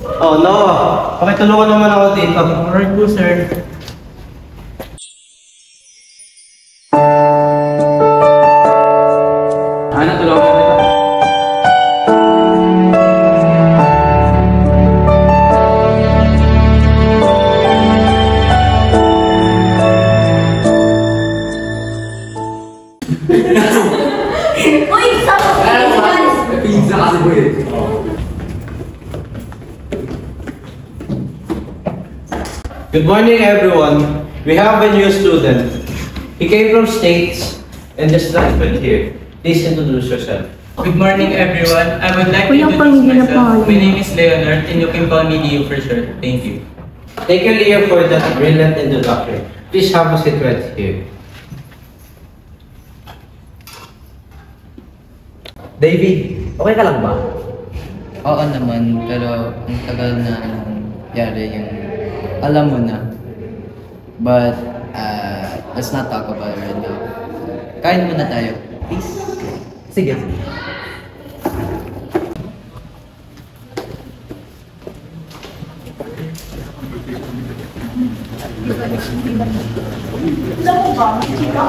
Oh, Noah. Pakitulungan naman ako dito. Alright po, sir. Ana, tulungan kita. Uy, sama ko guys! Pizza kasi po yun. Good morning, everyone. We have a new student. He came from States and just landed here. Please introduce yourself. Good morning, everyone. I would like to Kuya, introduce pamilya na myself. pa. My name is Leonard, and you can call me Leo for short. Thank you. Thank you, Leo, for that brilliant introduction. Please have a seat right here. David, okay ka lang ba? Oo naman, pero ang tagal na nangyari yung alam mo na. But, let's not talk about it right now. Kain muna tayo, please. Sige. Alam mo ba, chika?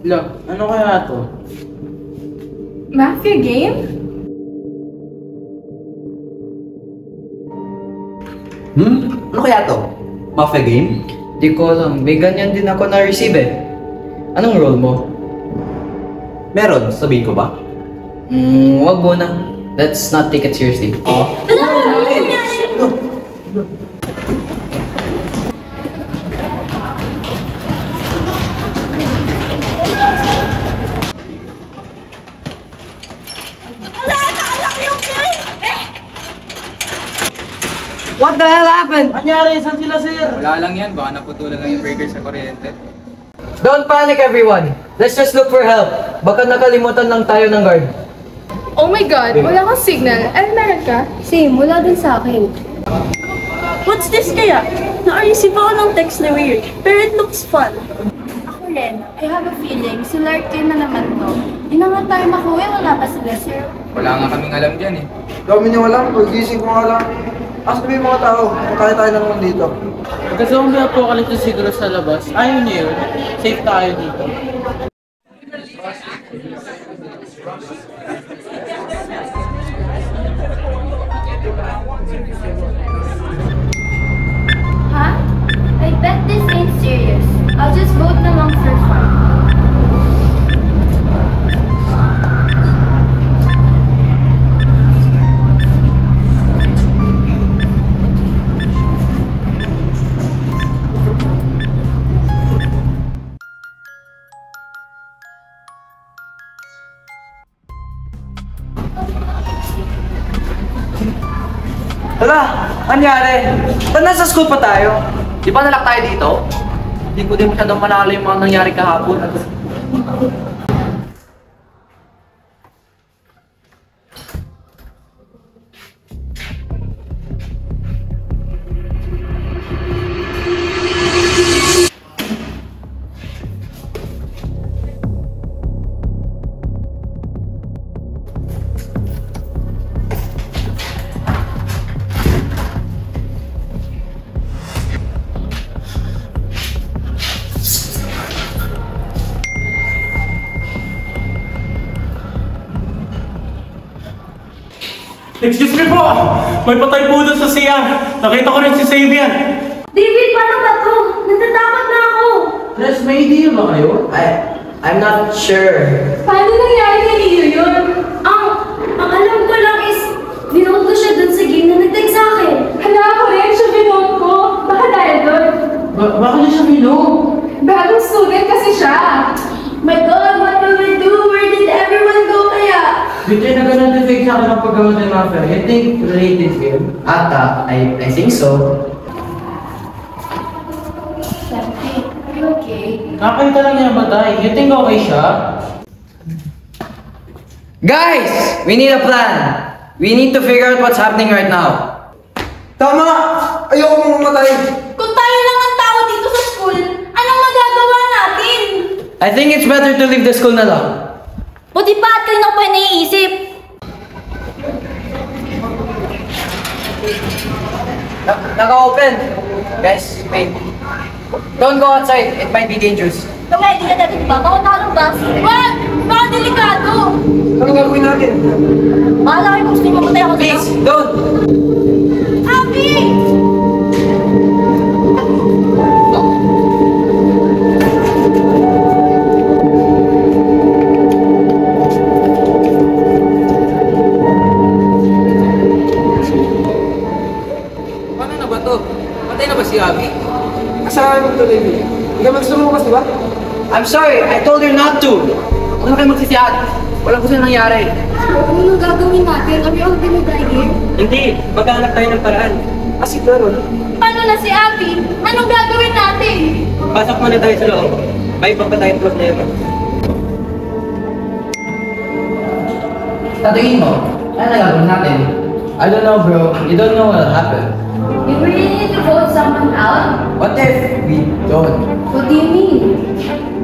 Lo, ano kaya to? Mafia game? Ano kaya to? Mafia game? Di ko alam, may ganyan din ako na-receive eh. Anong role mo? Meron, sabihin ko ba? Wag muna. Let's not take it seriously. What the hell happened? Anyari, saan sila, sir? Wala lang yan, baka naputulan lang yung breaker sa kuryente. Don't panic everyone! Let's just look for help. Baka nakalimutan lang tayo ng guard. Oh my God! Wala kang signal. Ano meron ka? Same, wala din sa akin. What's this kaya? Na-receive ako ng text na weird, pero it looks fun. Ako rin. I have a feeling, si Lark kayo na naman to. Di na nga tayo makuwi, wala pa sila, sir. Wala nga kaming alam dyan eh. Dami niyo alam, pagising ko nga lang. Ask mo yung mga tao, kaya tayo naman dito. Kasi kung may apocalypse siguro sa labas, ayaw niyo yun. Safe tayo dito. Huh? I bet this ain't serious. I'll just vote na lang for fun. Hala, anyari? Ba't nasa school pa tayo? Di ba nalak tayo dito? Hindi ko din masyadong manalo yung mga nangyari kahapon. Excuse me po! May patay po doon sa CR. Nakita ko rin si Xavier. David, paano ba to? Natatakot na ako. Tres, may idea ba kayo? I'm not sure. Paano nangyari kay Leo yun? Ang alam ko lang is, binood ko siya dun sa game na nag-text sa akin. Hala ako rin, siya binood ko. Baka dahil dun. Bakit niya siya binood? Bagong student kasi siya. My God, what will we do? Where did everyone go kaya? Bigyan na ganun din fake sa akin ng paggamit ng mafia. You think related game? Ata, I think so. Siyempre, are you okay? Nakakita lang niya batay. You think okay siya? Guys! We need a plan! We need to figure out what's happening right now. Tama! Ayoko mamatay! Kung tayo lang ang tao dito sa school, anong magagawa natin? I think it's better to leave the school na lang. Buti pa at kanina ko pa naiisip. Naka-open. Guys, wait. Don't go outside. It might be dangerous. Ready na natin ba? Bawat bus? What? Baka delikado. Ano gagawin natin? Bahala kayo kung gusto niyo mamatay ako Please, dito. don't. Abby! Paano na ba to? Patay na ba si Abby? Kasama mo tuloy dito. Hindi ka gusto mo di ba? I'm sorry. I told her not to. Huwag na kayo magsisiyan. Walang gusto na nangyari. Ano nang gagawin natin? Are we all gonna die here? Hindi. Maghanap tayo ng paraan. Kasi Daron, Paano na si Abby? Anong gagawin natin? Pasok muna tayo sa loob. May iba pa tayong problema. Tatingin mo, ano nagagawin natin? I don't know bro, you don't know what'll happen. You really need to vote someone out? What if we don't? What do you mean?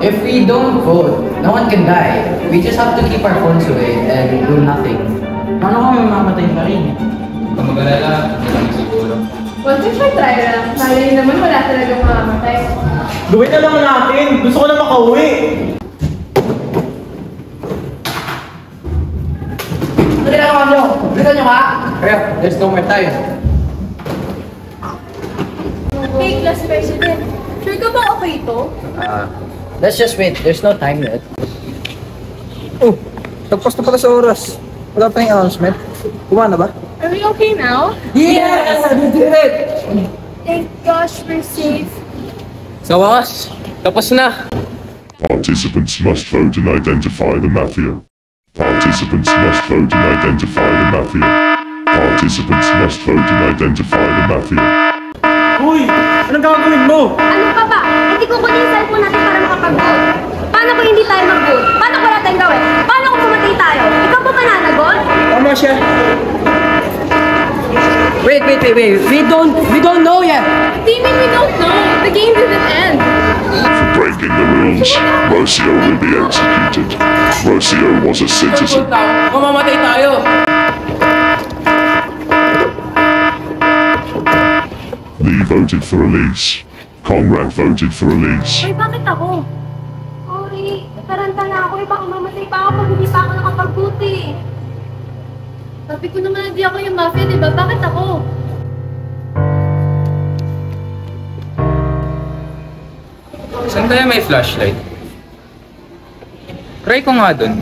If we don't vote, no one can die. We just have to keep our phones away and do nothing. Paano kami mamamatay pa rin? Kung mag-alala, hindi lang siguro. What if I try lang? Malay naman wala talagang mamamatay. Gawin na lang natin. Gusto ko na makauwi. Ano ginagawa nyo? Bilisan nyo ha? Kaya, there's no more time. Hey, class president. Sure ka ba okay ito? Let's just wait, there's no time yet. oh, tagpas na pala sa oras. Wala pa yung announcement. Kumana ba? Are we okay now? Yes! We did it! Thank gosh, we're safe. Sa wakas, tapos na. Participants must vote and identify the mafia. Participants must vote and identify the mafia. Participants must vote and identify the mafia. Uy, anong gagawin mo? Ano ka ba? Hindi ko kunin yung cellphone natin para makapag-vote. Paano kung hindi tayo mag-vote? Paano kung wala tayong gawin? Paano kung pumatay tayo? Ikaw ba mananagot? Tama siya. Wait. We don't know yet. Timmy, we don't know. The game didn't end. For breaking the rules, Rocio will be executed. Rocio was a citizen. Mamamatay tayo. Lee voted for Elise. Conrad voted for Elise. Ay, bakit ako? Sorry, nataranta na ako. Baka mamatay pa ako pag hindi pa ako nakapag-vote eh. Sabi ko naman hindi ako yung mafia, di ba? Bakit ako? Saan kaya may flashlight? Try ko nga dun.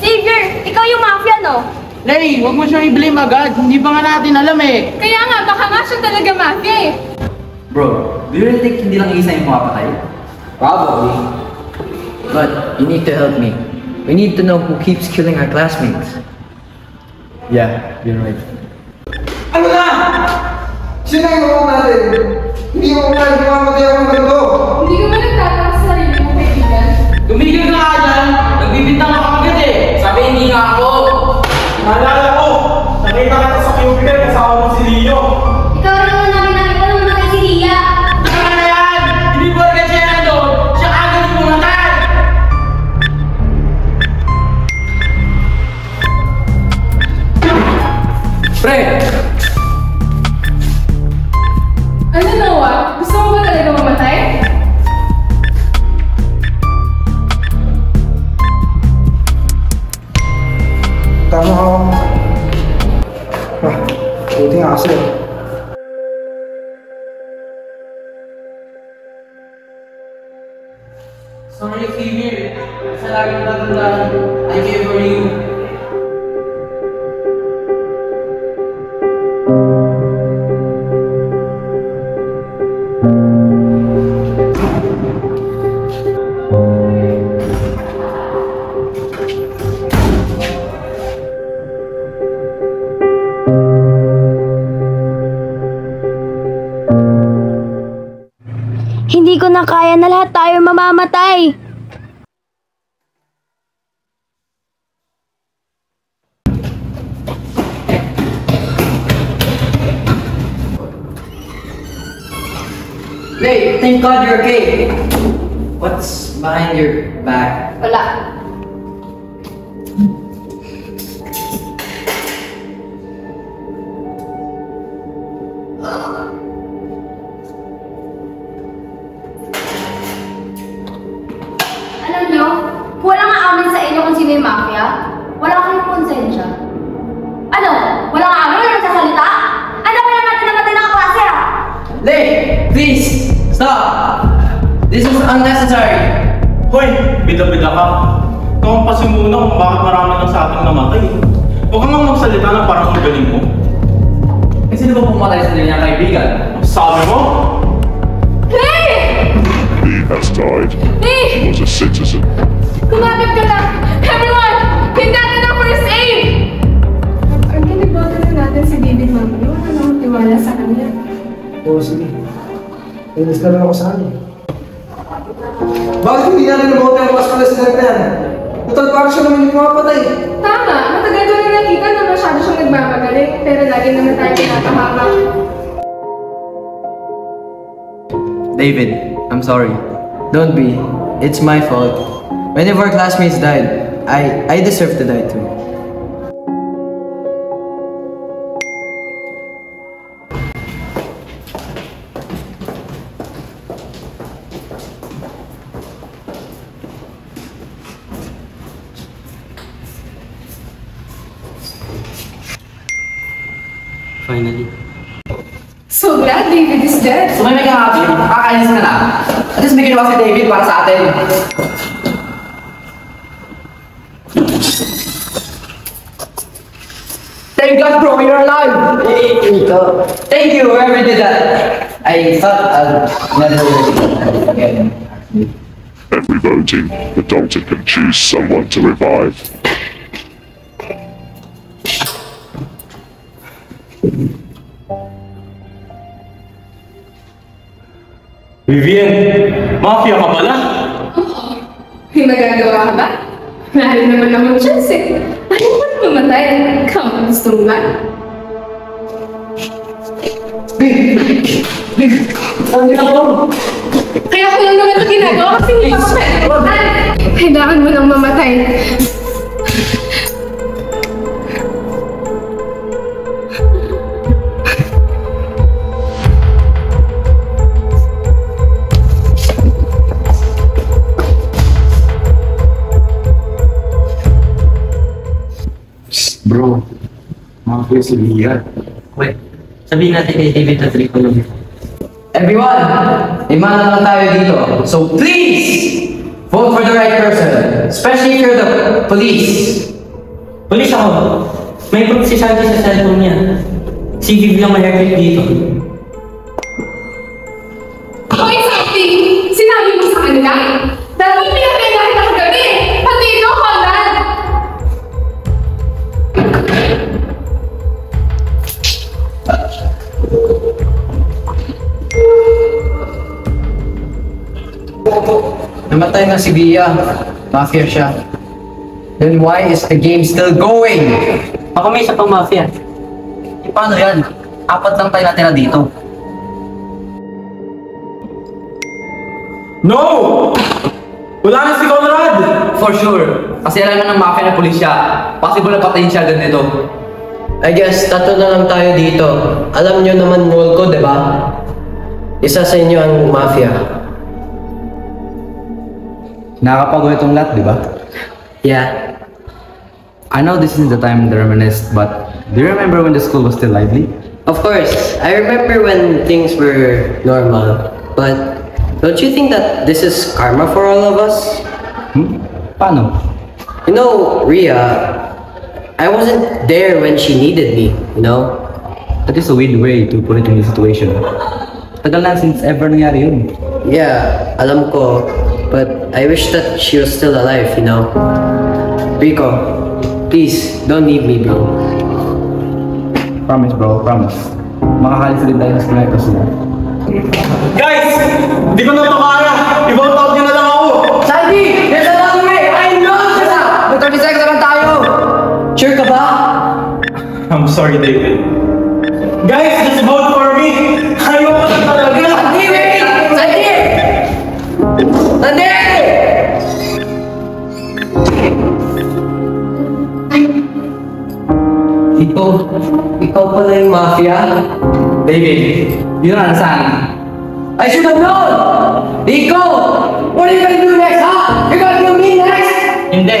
Xavier, ikaw yung mafia, no? Lay, huwag mo siyang i-blame agad. Hindi pa nga natin alam eh. Kaya nga, baka nga siya talaga mafia eh. Bro, do you really think hindi lang isa yung pumapatay? Probably. But you need to help me. We need to know who keeps killing our classmates. Yeah, you're right. Ano na? Sino yung mga natin? Hindi mo na mamatay akong ganito. Hindi ko ba nagtataka sa sarili mo, kaibigan? Tumigil ka nga dyan. Nagbibintang ako agad eh. Sabi hindi nga ako. Naalala ko. Nakita kita sa cubicle kasama mo si Leo. Ikaw rin naman namin nakita nung namatay si Ria. Tama na yan! Hindi ko agad siya nandun. Siya agad yung pumatay. Pre! Ano, Noah? Gusto mo ba talaga mamatay? Tama ako. Buti nga kasi. Sorry, Xavier. Sa laging tatandaan, I care for you. Hindi ko na kaya na lahat tayo mamamatay. Hey, thank God you're okay. What's behind your back? Wala. Alam nyo, wala nga amin sa inyo kung sino yung mafia. Wala kayong konsensya. Ano? Wala nga amin? Wala nagsasalita? Ano ba natin namatay ng kaklase ah? Lay, please, stop. This is unnecessary. Hoy, bida-bida ka. Kampasin muna kung bakit marami ng sa ating namatay. Huwag kang nga magsalita na parang ang galing mo. Eh, sino ba pumatay sa niyang kaibigan? Sabi mo? Hey! He has died. Hey! He was a citizen. Kumapit ka lang! Everyone! Hintay natin ang first aid! Ang ginagawa na natin si David Mami. Wala namang tiwala sa kanya. Oo, sige. Inis na lang ako sa kanya. Bakit hindi natin nabuhat yung mas pala sa yan? Total parang siya naman yung mapatay. Tama! Matagal ko na nakita na masyado siyang nagmamagaling. Pero lagi naman tayo pinatahamak. David, I'm sorry. Don't be. It's my fault. Many of our classmates died. I deserve to die too. Finally. So glad David is dead. So may happy, kakainis ka na. At least may ginawa si David para sa atin. Thank God bro, you're alive! Thank you, whoever did that. I thought I'd never again. Every voting, the doctor can choose someone to revive. Vivian, mafia ka pala? May magagawa ka ba? Mahal naman akong chance eh. Ayaw mo na mamatay. Ikaw, gusto mo ba? Kaya ko lang naman ito ginagawa kasi hindi pa ako pwede. Kailangan mo nang mamatay. Bro, mafia si Lian. Wait, sabihin natin kay David na tricolor. Everyone, lima na lang tayo dito. So please, vote for the right person. Especially if you're the police. Police ako. May proof si Sandy sa cellphone niya. Si Viv lang may haircut dito. Hoy, something! Sinabi mo sa kanila? Dahil mo pinatay na kita kagabi! Pati ikaw, Conrad! Namatay na si Bia. Mafia siya. Then why is the game still going? Baka may isa pang mafia. E paano yan? Apat lang tayo natira dito. No! Wala na si Conrad! For sure. Kasi alam na ng mafia na pulis siya. Possible na patayin siya agad nito. I guess tatlo na lang tayo dito. Alam nyo naman role ko, di ba? Isa sa inyo ang mafia. Nakakapagod itong lahat, di ba? Yeah. I know this isn't the time to reminisce, but do you remember when the school was still lively? Of course, I remember when things were normal. But don't you think that this is karma for all of us? Paano? You know, Rhea, I wasn't there when she needed me, you know? That is a weird way to put it in the situation. Tagal na since ever nangyari yun. Yeah, alam ko. But I wish that she was still alive, you know? Rico, please, don't leave me, bro. Promise bro, promise. Makakalis rin tayo sa sniper sila. Guys! Di ko na ito kaya! I-vote out nyo na lang ako! Sandy! There's another way! I know! May 30 seconds naman tayo! Sure ka ba? I'm sorry, David. Guys, just vote for me! Ayaw ko na talaga! Sandy, wait! Nandito! Ikaw pala yung mafia? David, you don't understand. I should have known! Rico! What are you gonna do next, huh? You're gonna do me next? Hindi.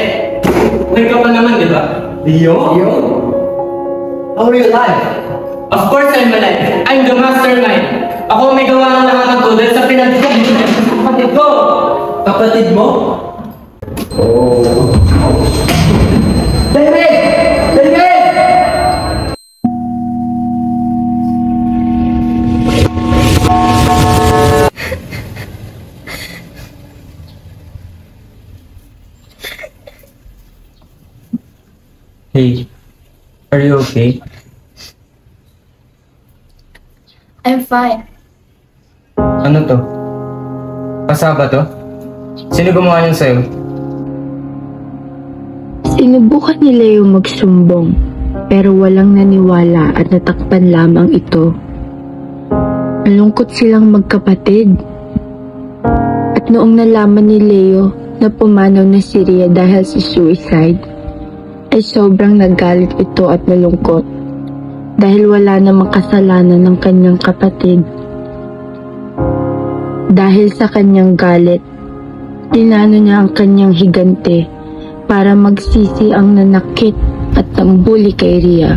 Ikaw pa naman, di ba? Leo? How are you alive? Of course I'm alive. I'm the mastermind. Ako may gawa ng lahat ng to dahil sa pinag-ibig ng kapatid ko. Kapatid mo? Oh. David! David! Hey, are you okay? I'm fine. Ano to? Pasaba to? Sino gumawa niyan sa'yo? Sinubukan ni Leo magsumbong, pero walang naniwala at natakpan lamang ito. Malungkot silang magkapatid. At noong nalaman ni Leo na pumanaw na si Rhea dahil sa suicide, ay sobrang nagalit ito at malungkot dahil wala namang kasalanan ng kanyang kapatid. Dahil sa kanyang galit, tinano niya ang kanyang higante para magsisi ang nanakit at tambuli kay Rhea.